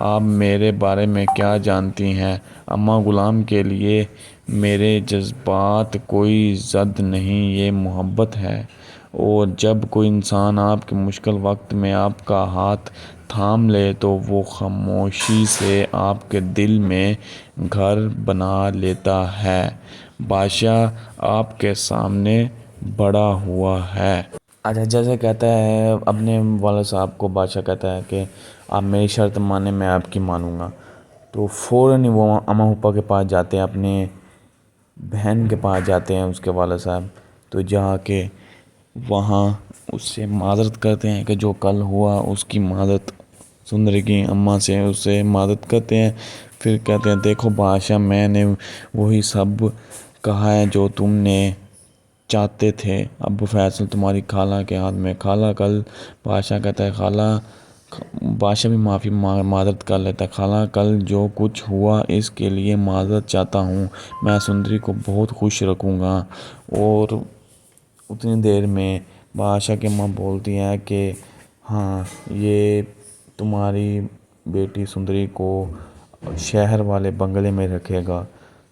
آپ میرے بارے میں کیا جانتی ہیں؟ اماں غلام کے لیے میرے جذبات کوئی ضد نہیں، یہ محبت ہے۔ اور جب کوئی انسان آپ کے مشکل وقت میں آپ کا ہاتھ تھام لے تو وہ خاموشی سے آپ کے دل میں گھر بنا لیتا ہے۔ بادشاہ آپ کے سامنے بڑا ہوا ہے۔ اچھا، جیسے کہتا ہے اپنے والد صاحب کو، بادشاہ کہتا ہے کہ آپ میری شرط مانے میں آپ کی مانوں گا، تو فوراً ہی وہ اماں حپا کے پاس جاتے ہیں، اپنے بہن کے پاس جاتے ہیں اس کے والد صاحب، تو جا کے وہاں اس سے معذرت کرتے ہیں کہ جو کل ہوا اس کی معذرت، سندری کی اماں سے اس سے معذرت کرتے ہیں۔ پھر کہتے ہیں دیکھو بادشاہ، میں نے وہی سب کہا ہے جو تم نے چاہتے تھے، اب فیصلہ تمہاری خالہ کے ہاتھ میں۔ خالہ کل، بادشاہ کہتا ہے خالہ، بادشاہ بھی معذرت کر لیتا ہے، خالہ کل جو کچھ ہوا اس کے لیے معذرت چاہتا ہوں، میں سندری کو بہت خوش رکھوں گا۔ اور اتنی دیر میں بادشاہ کی ماں بولتی ہیں کہ ہاں، یہ تمہاری بیٹی سندری کو شہر والے بنگلے میں رکھے گا،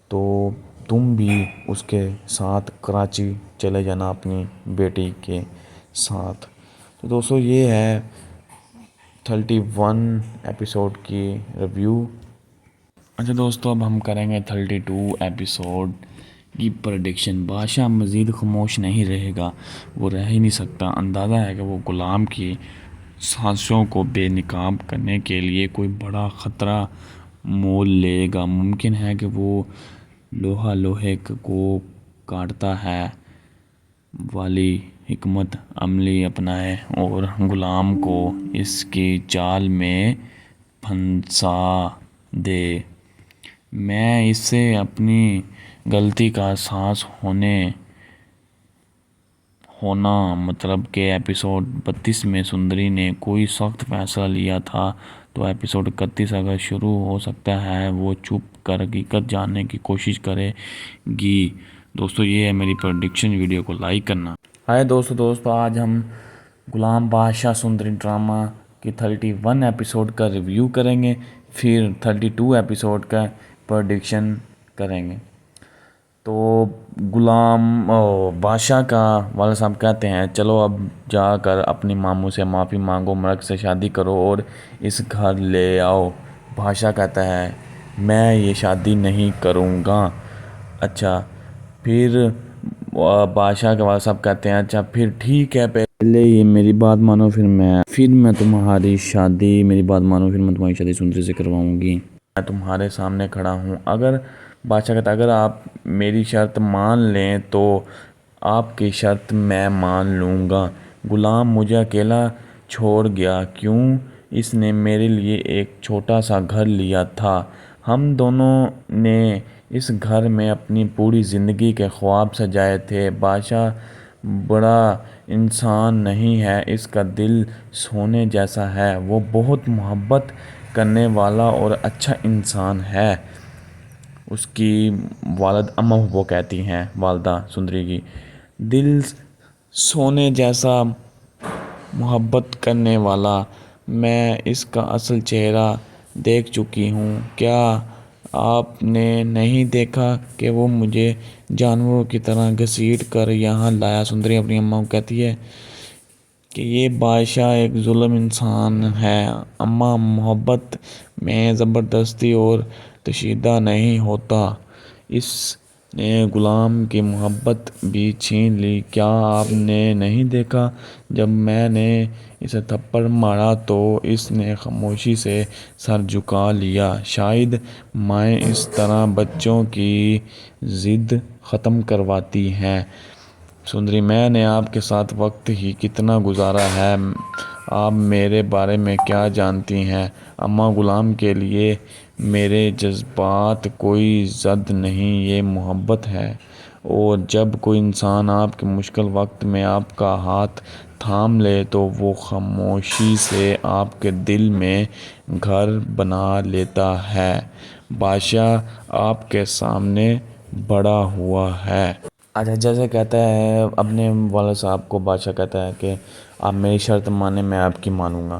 تو تم بھی اس کے ساتھ کراچی چلے جانا اپنی بیٹی کے ساتھ۔ تو دوستو یہ ہے 31 ایپیسوڈ کی ریویو۔ اچھا دوستو، اب ہم کریں گے 32 ایپیسوڈ کی پریڈکشن۔ بادشاہ مزید خاموش نہیں رہے گا، وہ رہ ہی نہیں سکتا۔ اندازہ ہے کہ وہ غلام کی سازشوں کو بے نقاب کرنے کے لیے کوئی بڑا خطرہ مول لے گا۔ ممکن ہے کہ وہ لوہا لوہے کو کاٹتا ہے والی حکمت عملی اپنائے اور غلام کو اس کی چال میں پھنسا دے۔ میں اسے اپنی غلطی کا احساس ہونا مطلب کہ ایپیسوڈ 32 میں سندری نے کوئی سخت فیصلہ لیا تھا، تو ایپیسوڈ 31 اگر شروع ہو سکتا ہے وہ چھپ کر حقیقت جاننے کی کوشش کرے گی۔ دوستو یہ ہے میری پریڈکشن، ویڈیو کو لائک کرنا۔ ہائے دوستو آج ہم غلام بادشاہ سندری ڈرامہ کی 31 ایپیسوڈ کا ریویو کریں گے، پھر 32 ایپیسوڈ کا پریڈکشن کریں گے۔ تو غلام بادشاہ کا والد صاحب کہتے ہیں چلو اب جا کر اپنی ماموں سے معافی مانگو، مرگ سے شادی کرو اور اس گھر لے آؤ۔ بادشاہ کہتا ہے میں یہ شادی نہیں کروں گا۔ اچھا، پھر بادشاہ کے والد صاحب کہتے ہیں اچھا پھر ٹھیک ہے، پہلے یہ میری بات مانو، پھر میں تمہاری شادی سندری سے کرواؤں گی۔ میں تمہارے سامنے کھڑا ہوں، بادشاہ کہتا ہے اگر آپ میری شرط مان لیں تو آپ کی شرط میں مان لوں گا۔ غلام مجھے اکیلا چھوڑ گیا کیوں؟ اس نے میرے لیے ایک چھوٹا سا گھر لیا تھا، ہم دونوں نے اس گھر میں اپنی پوری زندگی کے خواب سجائے تھے۔ بادشاہ بڑا انسان نہیں ہے، اس کا دل سونے جیسا ہے، وہ بہت محبت کرنے والا اور اچھا انسان ہے۔ اس کی والد اماں وہ کہتی ہیں، والدہ سندری کی، دل سونے جیسا محبت کرنے والا۔ میں اس کا اصل چہرہ دیکھ چکی ہوں، کیا آپ نے نہیں دیکھا کہ وہ مجھے جانوروں کی طرح گھسیٹ کر یہاں لایا؟ سندری اپنی اماں کو کہتی ہے کہ یہ بادشاہ ایک ظالم انسان ہے۔ اماں، محبت میں زبردستی اور تشدد نہیں ہوتا، اس نے غلام کی محبت بھی چھین لی۔ کیا آپ نے نہیں دیکھا جب میں نے اسے تھپڑ مارا تو اس نے خاموشی سے سر جھکا لیا؟ شاید مائیں اس طرح بچوں کی ضد ختم کرواتی ہیں۔ سندری، میں نے آپ کے ساتھ وقت ہی کتنا گزارا ہے، آپ میرے بارے میں کیا جانتی ہیں؟ اماں غلام کے لیے میرے جذبات کوئی ضد نہیں، یہ محبت ہے۔ اور جب کوئی انسان آپ کے مشکل وقت میں آپ کا ہاتھ تھام لے تو وہ خاموشی سے آپ کے دل میں گھر بنا لیتا ہے۔ بادشاہ آپ کے سامنے بڑا ہوا ہے۔ اچھا، جیسے کہتا ہے اپنے والد صاحب کو، بادشاہ کہتا ہے کہ آپ میری شرط مانے میں آپ کی مانوں گا،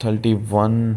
31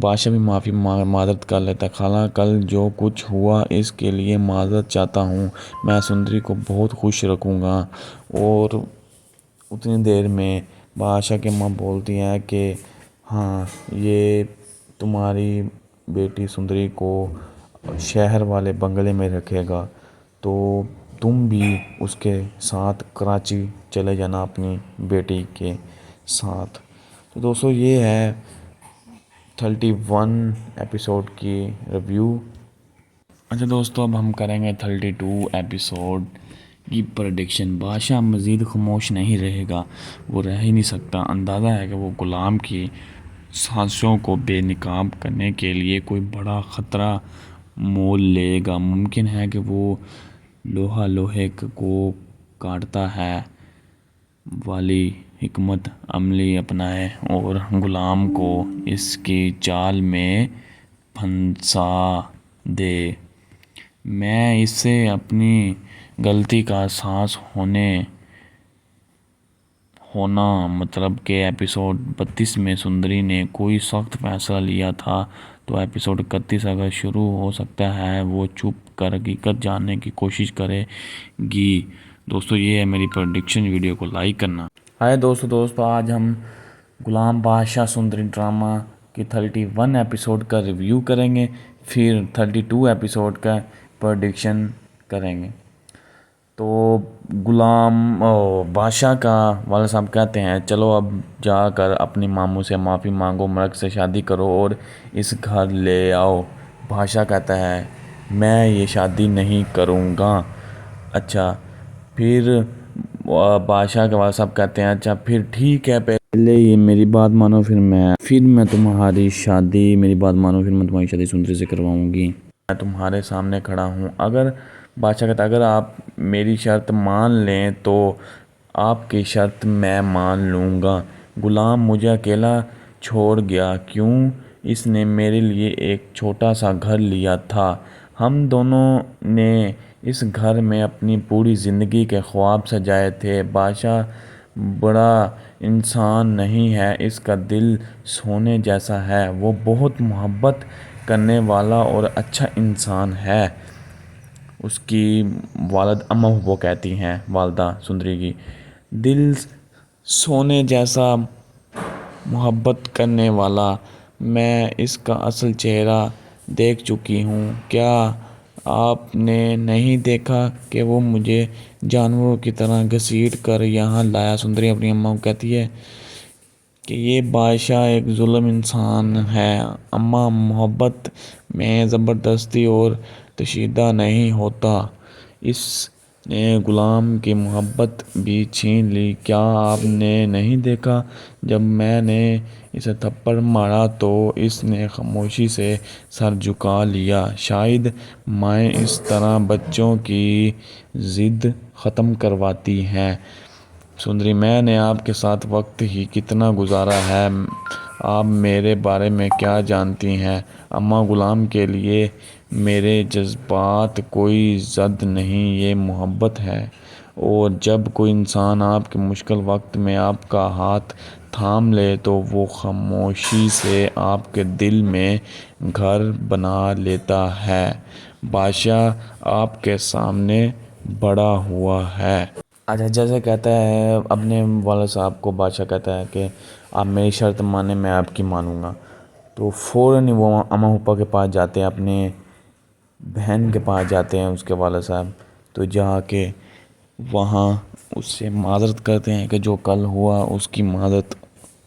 بادشاہ بھی معافی معذرت کر لیتا ہے. خالہ کل جو کچھ ہوا اس کے لیے معذرت چاہتا ہوں. میں سندری کو بہت خوش رکھوں گا. اور اتنی دیر میں بادشاہ کی ماں بولتی ہیں کہ ہاں یہ تمہاری بیٹی سندری کو شہر والے بنگلے میں رکھے گا تو تم بھی اس کے ساتھ کراچی چلے جانا اپنی بیٹی کے ساتھ. تو دوستو یہ ہے 31 ایپیسوڈ کی ریویو. اچھا دوستو اب ہم کریں گے 32 ایپیسوڈ کی پریڈکشن. بادشاہ مزید خاموش نہیں رہے گا، وہ رہ ہی نہیں سکتا. اندازہ ہے کہ وہ غلام کی سازشوں کو بے نقاب کرنے کے لیے کوئی بڑا خطرہ مول لے گا. ممکن ہے کہ وہ لوہا لوہے کو کاٹتا ہے والی حکمت عملی اپنائے اور غلام کو اس کی چال میں پھنسا دے. میں اسے اپنی غلطی کا احساس ہونا مطلب کہ ایپیسوڈ 32 میں سندری نے کوئی سخت فیصلہ لیا تھا تو ایپیسوڈ 31 اگر شروع ہو سکتا ہے وہ چھپ کر حقیقت جاننے کی کوشش کرے گی. دوستو یہ ہے میری پریڈکشن. ویڈیو کو لائک کرنا. ہائے دوستو آج ہم غلام بادشاہ سندری ڈرامہ کی 31 ایپیسوڈ کا ریویو کریں گے، پھر 32 ایپیسوڈ کا پریڈکشن کریں گے. تو غلام بادشاہ کا والد صاحب کہتے ہیں چلو اب جا کر اپنی ماموں سے معافی مانگو، مرگ سے شادی کرو اور اس گھر لے آؤ. بادشاہ کہتا ہے میں یہ شادی نہیں کروں گا. اچھا پھر بادشاہ کے والد صاحب کہتے ہیں اچھا پھر ٹھیک ہے، پہلے یہ میری بات مانو پھر میں تمہاری شادی سندری سے کرواؤں گی. میں تمہارے سامنے کھڑا ہوں. بادشاہ کہتا ہے اگر آپ میری شرط مان لیں تو آپ کی شرط میں مان لوں گا. غلام مجھے اکیلا چھوڑ گیا کیوں؟ اس نے میرے لیے ایک چھوٹا سا گھر لیا تھا. ہم دونوں نے اس گھر میں اپنی پوری زندگی کے خواب سجائے تھے. بادشاہ بڑا انسان نہیں ہے، اس کا دل سونے جیسا ہے. وہ بہت محبت کرنے والا اور اچھا انسان ہے. اس کی والد اما وہ کہتی ہیں والدہ سندری کی دل سونے جیسا محبت کرنے والا. میں اس کا اصل چہرہ دیکھ چکی ہوں. کیا آپ نے نہیں دیکھا کہ وہ مجھے جانوروں کی طرح گھسیٹ کر یہاں لایا؟ سندری اپنی اماں کو کہتی ہے کہ یہ بادشاہ ایک ظالم انسان ہے. اماں محبت میں زبردستی اور تشدد نہیں ہوتا. اس نے غلام کی محبت بھی چھین لی. کیا آپ نے نہیں دیکھا جب میں نے اسے تھپڑ مارا تو اس نے خاموشی سے سر جھکا لیا. شاید مائیں اس طرح بچوں کی ضد ختم کرواتی ہیں. سندری میں نے آپ کے ساتھ وقت ہی کتنا گزارا ہے، آپ میرے بارے میں کیا جانتی ہیں؟ اماں غلام کے لیے میرے جذبات کوئی ضد نہیں، یہ محبت ہے. اور جب کوئی انسان آپ کے مشکل وقت میں آپ کا ہاتھ تھام لے تو وہ خاموشی سے آپ کے دل میں گھر بنا لیتا ہے. بادشاہ آپ کے سامنے بڑا ہوا ہے. اچھا جیسے کہتا ہے اپنے والد صاحب کو، بادشاہ کہتا ہے کہ آپ میری شرط مانیں میں آپ کی مانوں گا. تو فوراً وہ اما ہپا کے پاس جاتے ہیں، اپنے بہن کے پاس جاتے ہیں اس کے والد صاحب. تو جا کے وہاں اس سے معذرت کرتے ہیں کہ جو کل ہوا اس کی معذرت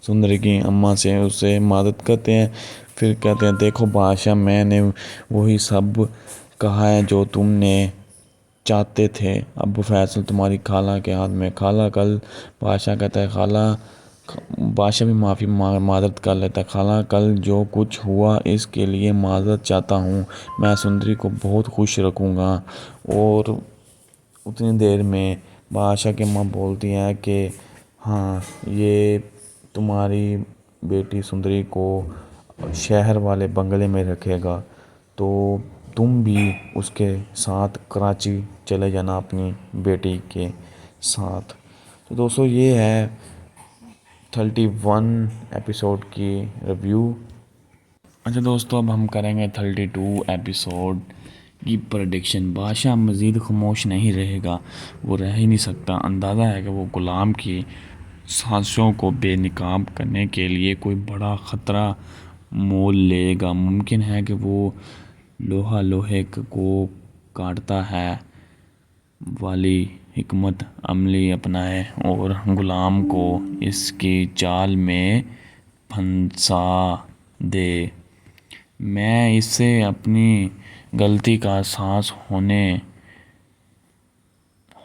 سندری کی اماں سے اس سے معذرت کرتے ہیں. پھر کہتے ہیں دیکھو بادشاہ میں نے وہی سب کہا ہے جو تم نے چاہتے تھے، اب فیصلہ تمہاری خالہ کے ہاتھ میں. خالہ کل بادشاہ کہتا ہے بادشاہ بھی معافی معذرت کر لیتا ہے. خالہ کل جو کچھ ہوا اس کے لیے معذرت چاہتا ہوں. میں سندری کو بہت خوش رکھوں گا. اور اتنی دیر میں بادشاہ کی ماں بولتی ہیں کہ ہاں یہ تمہاری بیٹی سندری کو شہر والے بنگلے میں رکھے گا تو تم بھی اس کے ساتھ کراچی چلے جانا اپنی بیٹی کے ساتھ. تو دوستو یہ ہے 31 ایپیسوڈ کی ریویو. اچھا دوستو، اب ہم کریں گے 32 ایپیسوڈ کی پریڈکشن۔ بادشاہ مزید خاموش نہیں رہے گا، وہ رہ ہی نہیں سکتا۔ اندازہ ہے کہ وہ غلام کی سازشوں کو بے نقاب کرنے کے لیے کوئی بڑا خطرہ مول لے گا۔ ممکن ہے کہ وہ لوہا لوہے کو کاٹتا ہے والی حکمت عملی اپنائے اور غلام کو اس کی چال میں پھنسا دے۔ میں اسے اپنی غلطی کا احساس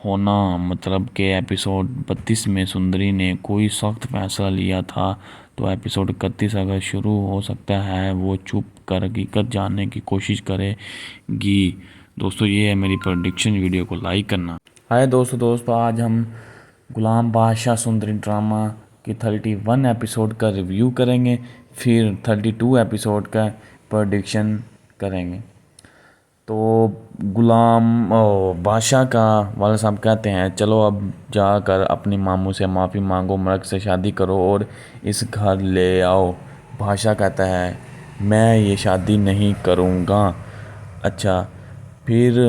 ہونا مطلب کہ ایپیسوڈ 32 میں سندری نے کوئی سخت فیصلہ لیا تھا، تو ایپیسوڈ 31 اگر شروع ہو سکتا ہے وہ چھپ کر حقیقت جاننے کی کوشش کرے گی۔ دوستو یہ ہے میری پریڈکشن، ویڈیو کو لائک کرنا۔ ہائے دوستو آج ہم غلام بادشاہ سندری ڈرامہ کی 31 ایپیسوڈ کا ریویو کریں گے، پھر 32 ایپیسوڈ کا پریڈکشن کریں گے۔ تو غلام بادشاہ کا والد صاحب کہتے ہیں چلو اب جا کر اپنی ماموں سے معافی مانگو، مرگ سے شادی کرو اور اس گھر لے آؤ۔ بادشاہ کہتا ہے میں یہ شادی نہیں کروں گا۔ اچھا پھر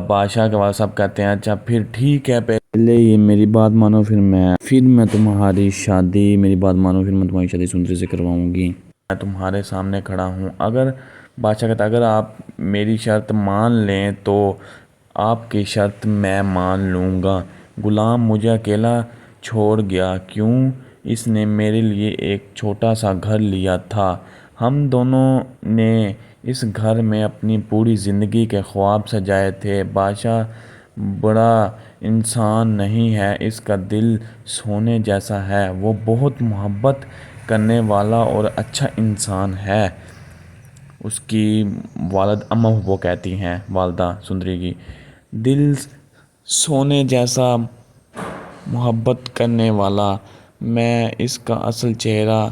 بادشاہ کے والد صاحب کہتے ہیں اچھا پھر ٹھیک ہے، پہلے یہ میری بات مانو پھر میں تمہاری شادی سندری سے کرواؤں گی۔ میں تمہارے سامنے کھڑا ہوں، اگر بادشاہ کہتا ہے اگر آپ میری شرط مان لیں تو آپ کی شرط میں مان لوں گا۔ غلام مجھے اکیلا چھوڑ گیا کیوں؟ اس نے میرے لیے ایک چھوٹا سا گھر لیا تھا، ہم دونوں نے اس گھر میں اپنی پوری زندگی کے خواب سجائے تھے۔ بادشاہ بڑا انسان نہیں ہے، اس کا دل سونے جیسا ہے، وہ بہت محبت کرنے والا اور اچھا انسان ہے۔ اس کی وہ کہتی ہیں والدہ سندری کی، دل سونے جیسا محبت کرنے والا، میں اس کا اصل چہرہ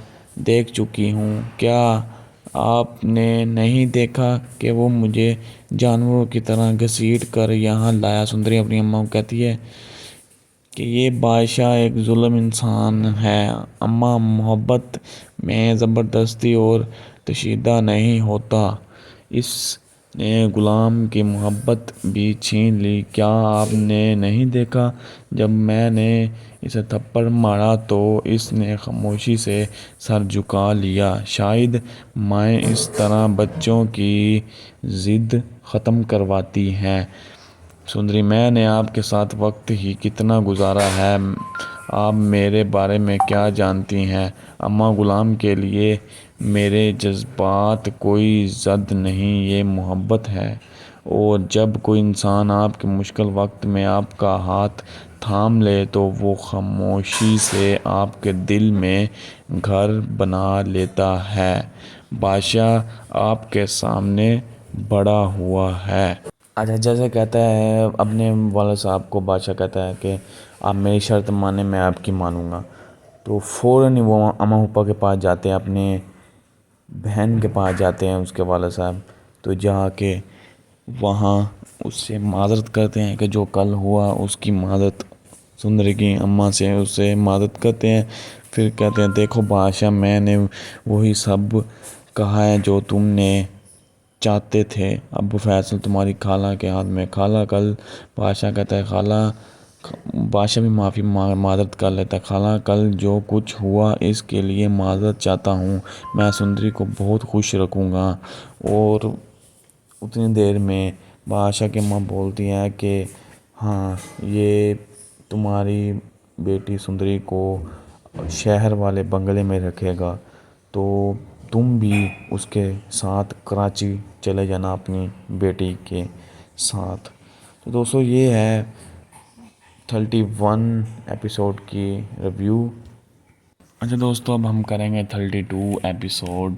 دیکھ چکی ہوں۔ کیا آپ نے نہیں دیکھا کہ وہ مجھے جانوروں کی طرح گھسیٹ کر یہاں لایا؟ سندری اپنی اماں کو کہتی ہے کہ یہ بادشاہ ایک ظالم انسان ہے۔ اماں محبت میں زبردستی اور تشدد نہیں ہوتا، اس نے غلام کی محبت بھی چھین لی۔ کیا آپ نے نہیں دیکھا جب میں نے اسے تھپڑ مارا تو اس نے خاموشی سے سر جھکا لیا؟ شاید مائیں اس طرح بچوں کی ضد ختم کرواتی ہیں۔ سندری میں نے آپ کے ساتھ وقت ہی کتنا گزارا ہے، آپ میرے بارے میں کیا جانتی ہیں؟ اماں غلام کے لیے میرے جذبات کوئی ضد نہیں، یہ محبت ہے، اور جب کوئی انسان آپ کے مشکل وقت میں آپ کا ہاتھ تھام لے تو وہ خاموشی سے آپ کے دل میں گھر بنا لیتا ہے۔ بادشاہ آپ کے سامنے بڑا ہوا ہے۔ اچھا جیسے کہتا ہے اپنے والد صاحب کو، بادشاہ کہتا ہے کہ آپ میری شرط مانیں میں آپ کی مانوں گا، تو فوراً وہ اماں پھپھا کے پاس جاتے ہیں، اپنے بہن کے پاس جاتے ہیں اس کے والد صاحب، تو جا کے وہاں اس سے معذرت کرتے ہیں کہ جو کل ہوا اس کی معذرت، سندری کی اماں سے اس سے معذرت کرتے ہیں۔ پھر کہتے ہیں دیکھو بادشاہ میں نے وہی سب کہا ہے جو تم نے چاہتے تھے، اب فیصلہ تمہاری خالہ کے ہاتھ میں۔ خالہ کل، بادشاہ کہتا ہے خالہ، بادشاہ بھی معذرت کر لیتا ہے، خالہ کل جو کچھ ہوا اس کے لیے معذرت چاہتا ہوں، میں سندری کو بہت خوش رکھوں گا۔ اور اتنی دیر میں بادشاہ کی ماں بولتی ہیں کہ ہاں یہ تمہاری بیٹی سندری کو شہر والے بنگلے میں رکھے گا، تو تم بھی اس کے ساتھ کراچی چلے جانا اپنی بیٹی کے ساتھ۔ تو دوستو یہ ہے 31 ایپیسوڈ کی ریویو۔ اچھا دوستو اب ہم کریں گے 32 ایپیسوڈ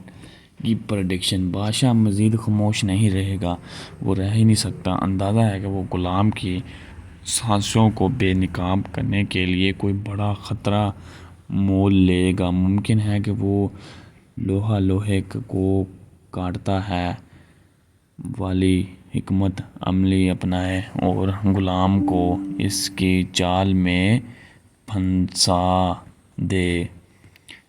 کی پریڈکشن۔ بادشاہ مزید خاموش نہیں رہے گا، وہ رہ ہی نہیں سکتا۔ اندازہ ہے کہ وہ غلام کی سازشوں کو بے نقاب کرنے کے لیے کوئی بڑا خطرہ مول لے گا۔ ممکن ہے کہ وہ لوہا لوہے کو کاٹتا ہے والی حکمت عملی اپنائے اور غلام کو اس کی چال میں پھنسا دے۔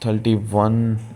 31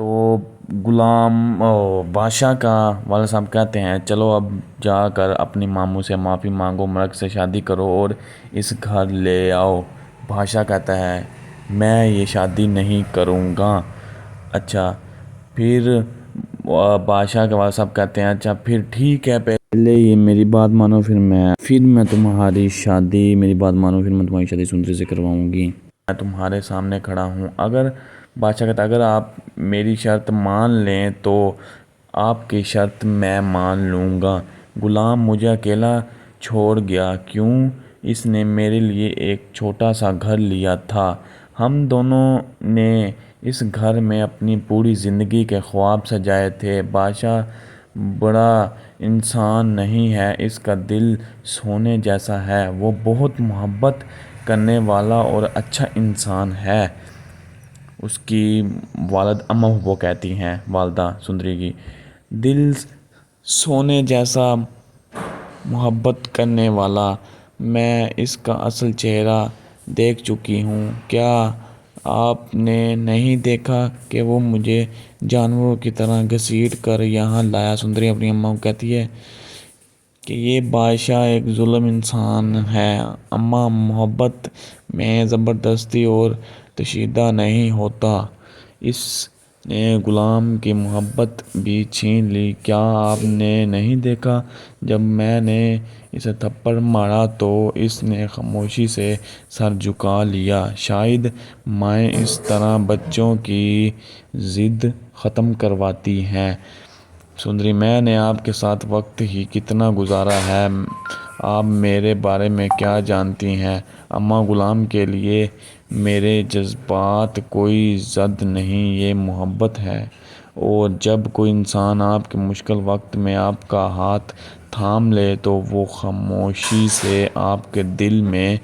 تو غلام بادشاہ کا والد صاحب کہتے ہیں چلو اب جا کر اپنی ماموں سے معافی مانگو، مرگ سے شادی کرو اور اس گھر لے آؤ۔ بادشاہ کہتا ہے میں یہ شادی نہیں کروں گا۔ اچھا پھر بادشاہ کے والد صاحب کہتے ہیں اچھا پھر ٹھیک ہے، پہلے یہ میری بات مانو پھر میں تمہاری شادی تمہاری شادی سندری سے کرواؤں گی۔ میں تمہارے سامنے کھڑا ہوں، اگر بادشاہ کہتا ہے اگر آپ میری شرط مان لیں تو آپ کی شرط میں مان لوں گا۔ غلام مجھے اکیلا چھوڑ گیا کیوں؟ اس نے میرے لیے ایک چھوٹا سا گھر لیا تھا، ہم دونوں نے اس گھر میں اپنی پوری زندگی کے خواب سجائے تھے۔ بادشاہ بڑا انسان نہیں ہے، اس کا دل سونے جیسا ہے، وہ بہت محبت کرنے والا اور اچھا انسان ہے۔ اس کی والد اماں وہ کہتی ہیں والدہ سندری کی، دل سونے جیسا محبت کرنے والا، میں اس کا اصل چہرہ دیکھ چکی ہوں، کیا آپ نے نہیں دیکھا کہ وہ مجھے جانوروں کی طرح گھسیٹ کر یہاں لایا؟ سندری اپنی اماں کو کہتی ہے کہ یہ بادشاہ ایک ظالم انسان ہے، اماں محبت میں زبردستی اور تشدد نہیں ہوتا، اس نے غلام کی محبت بھی چھین لی، کیا آپ نے نہیں دیکھا جب میں نے اسے تھپڑ مارا تو اس نے خاموشی سے سر جھکا لیا، شاید مائیں اس طرح بچوں کی ضد ختم کرواتی ہیں۔ سندری میں نے آپ کے ساتھ وقت ہی کتنا گزارا ہے، آپ میرے بارے میں کیا جانتی ہیں؟ اماں غلام کے لیے میرے جذبات کوئی ضد نہیں، یہ محبت ہے، اور جب کوئی انسان آپ کے مشکل وقت میں آپ کا ہاتھ تھام لے تو وہ خاموشی سے آپ کے دل میں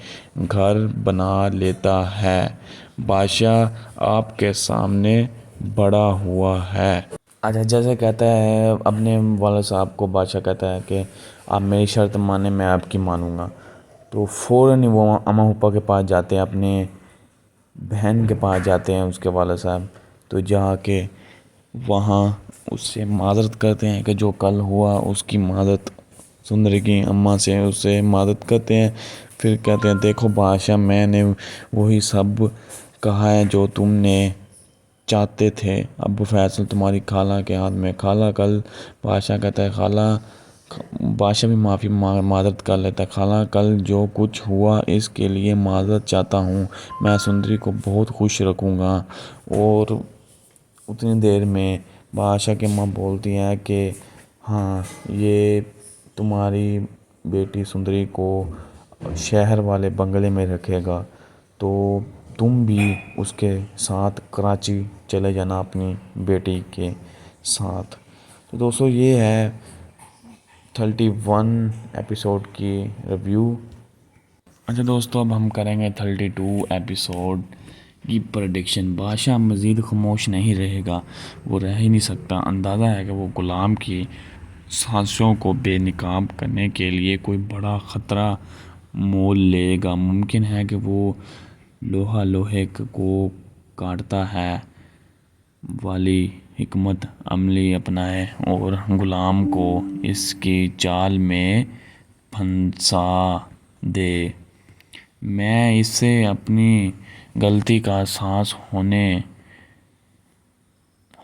گھر بنا لیتا ہے۔ بادشاہ آپ کے سامنے بڑا ہوا ہے۔ اچھا جیسے کہتا ہے اپنے والد صاحب کو، بادشاہ کہتا ہے کہ آپ میری شرط مانیں میں آپ کی مانوں گا، تو فوراً ہی وہ اماں حپا کے پاس جاتے ہیں، اپنے بہن کے پاس جاتے ہیں اس کے والد صاحب، تو جا کے وہاں اس سے معذرت کرتے ہیں کہ جو کل ہوا اس کی معذرت، سندری کی اماں سے اس سے معذرت کرتے ہیں، پھر کہتے ہیں دیکھو بادشاہ میں نے وہی سب کہا ہے جو تم نے چاہتے تھے، اب فیصلہ تمہاری خالہ کے ہاتھ میں، خالہ کل، بادشاہ کہتا ہے خالہ، بادشاہ بھی معذرت کر لیتا ہے، خالہ کل جو کچھ ہوا اس کے لیے معذرت چاہتا ہوں، میں سندری کو بہت خوش رکھوں گا۔ اور اتنی دیر میں بادشاہ کی ماں بولتی ہیں کہ ہاں یہ تمہاری بیٹی سندری کو شہر والے بنگلے میں رکھے گا، تو تم بھی اس کے ساتھ کراچی چلے جانا اپنی بیٹی کے ساتھ۔ تو دوستو یہ ہے 31 ایپیسوڈ کی ریویو۔ اچھا دوستو اب ہم کریں گے 32 ایپیسوڈ کی پریڈکشن۔ بادشاہ مزید خاموش نہیں رہے گا، وہ رہ ہی نہیں سکتا، اندازہ ہے کہ وہ غلام کی سازشوں کو بے نقاب کرنے کے لیے کوئی بڑا خطرہ مول لے گا، ممکن ہے کہ وہ لوہا لوہے کو کاٹتا ہے والی حکمت عملی اپنائے اور غلام کو اس کی چال میں پھنسا دے۔ میں اسے اپنی غلطی کا احساس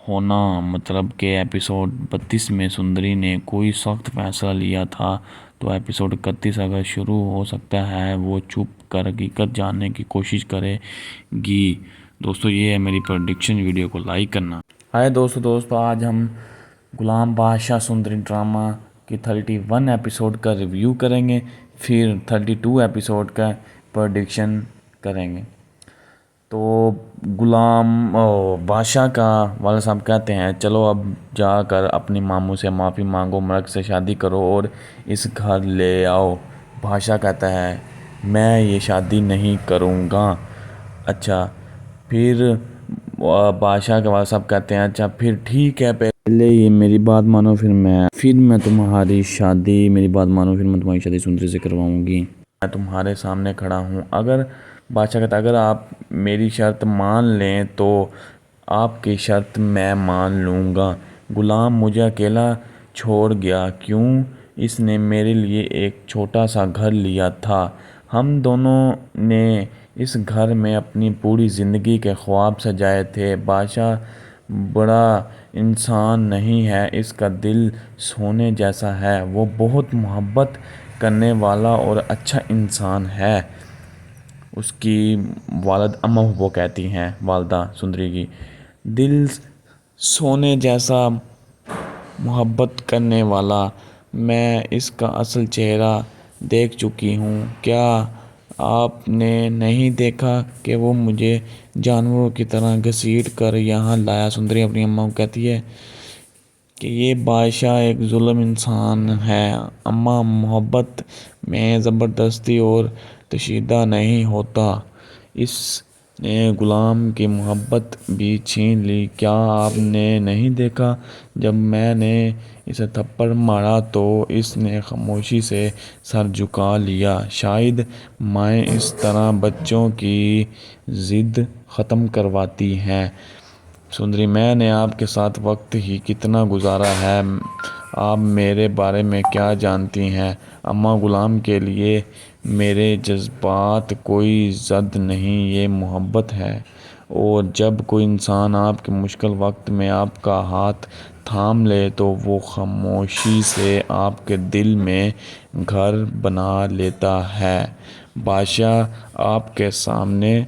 ہونا مطلب کہ ایپیسوڈ 32 میں سندری نے کوئی سخت فیصلہ لیا تھا، تو ایپیسوڈ 31 اگر شروع ہو سکتا ہے وہ چھپ کر حقیقت جاننے کی کوشش کرے گی۔ دوستو یہ ہے میری پریڈکشن، ویڈیو کو لائک کرنا۔ ہائے دوستو آج ہم غلام بادشاہ سندری ڈرامہ کی 31 ایپیسوڈ کا ریویو کریں گے، پھر 32 ایپیسوڈ کا پریڈکشن کریں گے۔ تو غلام بادشاہ کا والد صاحب کہتے ہیں چلو اب جا کر اپنی ماموں سے معافی مانگو، مرگ سے شادی کرو اور اس گھر لے آؤ۔ بادشاہ کہتا ہے میں یہ شادی نہیں کروں گا۔ اچھا پھر بادشاہ کے والد صاحب کہتے ہیں اچھا پھر ٹھیک ہے، پہلے یہ میری بات مانو پھر میں تمہاری شادی سندری سے کرواؤں گی۔ میں تمہارے سامنے کھڑا ہوں، اگر بادشاہ کہتا ہے اگر آپ میری شرط مان لیں تو آپ کی شرط میں مان لوں گا۔ غلام مجھے اکیلا چھوڑ گیا کیوں؟ اس نے میرے لیے ایک چھوٹا سا گھر لیا تھا۔ ہم دونوں نے اس گھر میں اپنی پوری زندگی کے خواب سجائے تھے۔ بادشاہ بڑا انسان نہیں ہے، اس کا دل سونے جیسا ہے۔ وہ بہت محبت کرنے والا اور اچھا انسان ہے۔ اس کی والد اماں وہ کہتی ہیں، والدہ سندری کی، دل سونے جیسا محبت کرنے والا۔ میں اس کا اصل چہرہ دیکھ چکی ہوں۔ کیا آپ نے نہیں دیکھا کہ وہ مجھے جانوروں کی طرح گھسیٹ کر یہاں لایا؟ سندری اپنی اماں کو کہتی ہے کہ یہ بادشاہ ایک ظالم انسان ہے۔ اماں، محبت میں زبردستی اور تشدد نہیں ہوتا۔ اس نے غلام کی محبت بھی چھین لی۔ کیا آپ نے نہیں دیکھا جب میں نے اسے تھپڑ مارا تو اس نے خاموشی سے سر جھکا لیا۔ شاید مائیں اس طرح بچوں کی ضد ختم کرواتی ہیں۔ سندری، میں نے آپ کے ساتھ وقت ہی کتنا گزارا ہے، آپ میرے بارے میں کیا جانتی ہیں؟ اماں، غلام کے لیے میرے جذبات کوئی ضد نہیں، یہ محبت ہے۔ اور جب کوئی انسان آپ کے مشکل وقت میں آپ کا ہاتھ تھام لے تو وہ خاموشی سے آپ کے دل میں گھر بنا لیتا ہے۔ بادشاہ آپ کے سامنے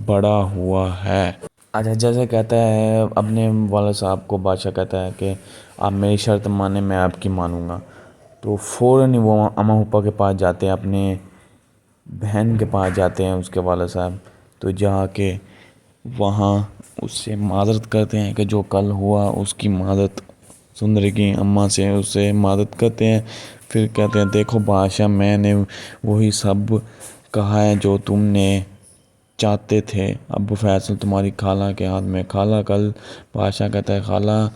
بڑا ہوا ہے۔ اچھا، جیسے کہتا ہے اپنے والد صاحب کو، بادشاہ کہتا ہے کہ آپ میری شرط مانیں میں آپ کی مانوں گا، تو فوراً وہ اماں حپا کے پاس جاتے ہیں، اپنے بہن کے پاس جاتے ہیں اس کے والد صاحب، تو جا کے وہاں اس سے معذرت کرتے ہیں کہ جو کل ہوا اس کی معذرت، سندری کی اماں سے اس سے معذرت کرتے ہیں۔ پھر کہتے ہیں دیکھو بادشاہ، میں نے وہی سب کہا ہے جو تم نے چاہتے تھے، اب فیصل تمہاری خالہ کے ہاتھ میں۔ خالہ کل، بادشاہ کہتا ہے خالہ،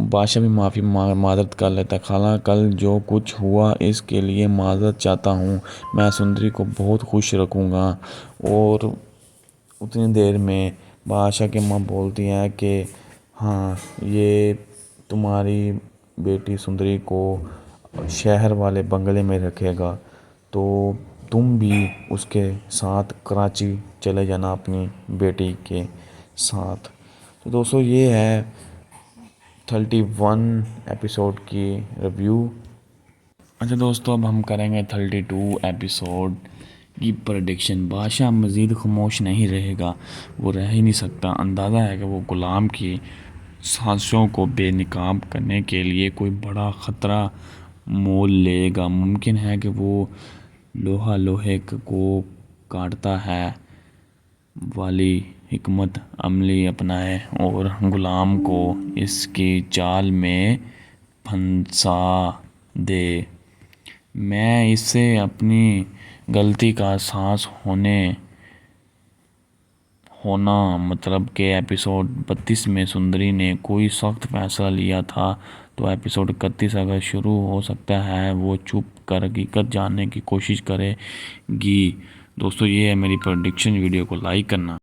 بادشاہ بھی معذرت کر لیتا ہے، خالہ کل جو کچھ ہوا اس کے لیے معذرت چاہتا ہوں، میں سندری کو بہت خوش رکھوں گا۔ اور اتنی دیر میں بادشاہ کی ماں بولتی ہیں کہ ہاں، یہ تمہاری بیٹی سندری کو شہر والے بنگلے میں رکھے گا، تو تم بھی اس کے ساتھ کراچی چلے جانا اپنی بیٹی کے ساتھ۔ تو دوستو یہ ہے 31 ایپیسوڈ کی ریویو۔ اچھا دوستو، اب ہم کریں گے 32 ایپیسوڈ کی پریڈکشن۔ بادشاہ مزید خاموش نہیں رہے گا، وہ رہ ہی نہیں سکتا۔ اندازہ ہے کہ وہ غلام کی سازشوں کو بے نقاب کرنے کے لیے کوئی بڑا خطرہ مول لے گا۔ ممکن ہے کہ وہ لوہا لوہے کو کاٹتا ہے والی حکمت عملی اپنائے اور غلام کو اس کی چال میں پھنسا دے۔ میں اسے اپنی غلطی کا احساس ہونا مطلب کہ ایپیسوڈ 32 میں سندری نے کوئی سخت فیصلہ لیا تھا، تو ایپیسوڈ 31 اگر شروع ہو سکتا ہے وہ چھپ کر حقیقت جاننے کی کوشش کرے گی۔ دوستو یہ ہے میری پریڈکشن، ویڈیو کو لائک کرنا۔